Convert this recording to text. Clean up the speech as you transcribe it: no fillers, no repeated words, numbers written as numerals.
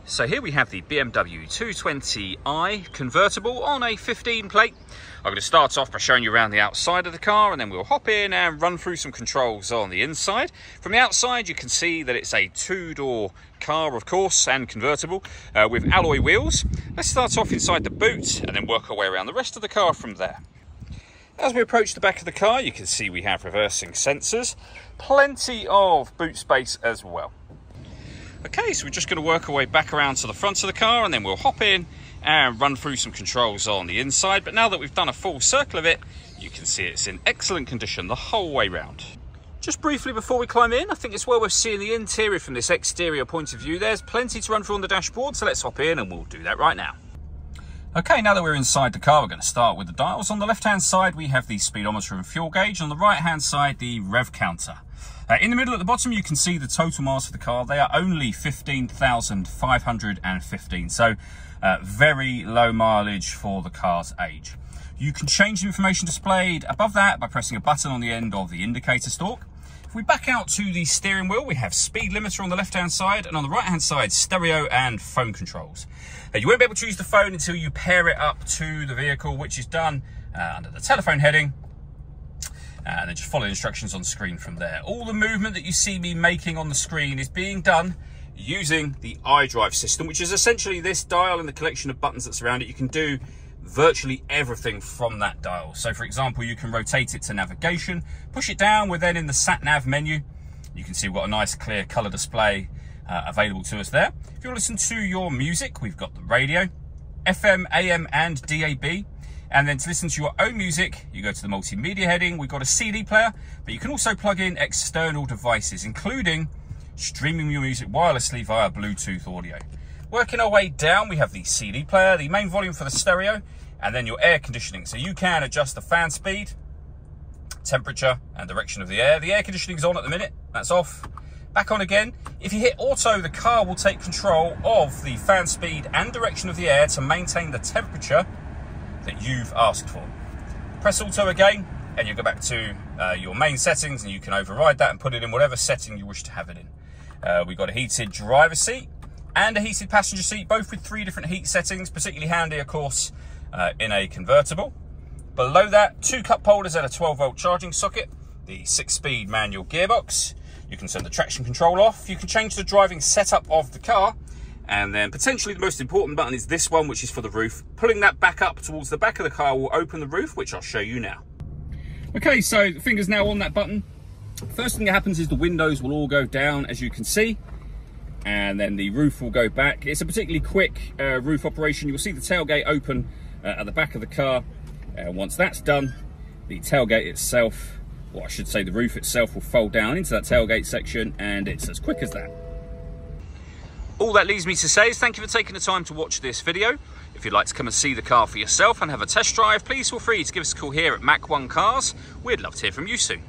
So here we have the BMW 220i convertible on a 15 plate. I'm going to start off by showing you around the outside of the car, and then we'll hop in and run through some controls on the inside. From the outside you can see that it's a two-door car, of course, and convertible with alloy wheels. Let's start off inside the boot and then work our way around the rest of the car from there. As we approach the back of the car, you can see we have reversing sensors, plenty of boot space as well. Okay, so we're just going to work our way back around to the front of the car, and then we'll hop in and run through some controls on the inside. But now that we've done a full circle of it, you can see it's in excellent condition the whole way round. Just briefly before we climb in, I think it's well worth seeing the interior from this exterior point of view. There's plenty to run through on the dashboard, so let's hop in and we'll do that right now. Okay, now that we're inside the car, we're going to start with the dials. On the left-hand side, we have the speedometer and fuel gauge. On the right-hand side, the rev counter. In the middle at the bottom, you can see the total miles of the car. They are only 15,515, so very low mileage for the car's age. You can change the information displayed above that by pressing a button on the end of the indicator stalk. If we back out to the steering wheel, we have speed limiter on the left-hand side, and on the right-hand side, stereo and phone controls. You won't be able to use the phone until you pair it up to the vehicle, which is done under the telephone heading. And then just follow the instructions on the screen from there. All the movement that you see me making on the screen is being done using the iDrive system, which is essentially this dial and the collection of buttons that surround it. You can do virtually everything from that dial. So for example, you can rotate it to navigation, push it down, we're then in the sat nav menu. You can see we've got a nice clear color display available to us there. If you want to listen to your music, we've got the radio, FM, AM and DAB. And then to listen to your own music, you go to the multimedia heading. We've got a CD player, but you can also plug in external devices, including streaming your music wirelessly via Bluetooth audio. Working our way down, we have the CD player, the main volume for the stereo, and then your air conditioning. So you can adjust the fan speed, temperature, and direction of the air. The air conditioning is on at the minute, that's off. Back on again. If you hit auto, the car will take control of the fan speed and direction of the air to maintain the temperature that you've asked for. Press auto again and you go back to your main settings, and you can override that and put it in whatever setting you wish to have it in. We've got a heated driver's seat and a heated passenger seat, both with 3 different heat settings, particularly handy of course in a convertible. Below that, 2 cup holders and a 12-volt charging socket, the 6-speed manual gearbox. You can turn the traction control off, you can change the driving setup of the car, and then potentially the most important button is this one, which is for the roof. Pulling that back up towards the back of the car will open the roof, which I'll show you now. Okay, so the finger's now on that button. First thing that happens is the windows will all go down, as you can see, and then the roof will go back. It's a particularly quick roof operation. You'll see the tailgate open at the back of the car. Once that's done, the tailgate itself, or I should say the roof itself, will fold down into that tailgate section, and it's as quick as that. All that leaves me to say is thank you for taking the time to watch this video. If you'd like to come and see the car for yourself and have a test drive, please feel free to give us a call here at Mach 1 Cars. We'd love to hear from you soon.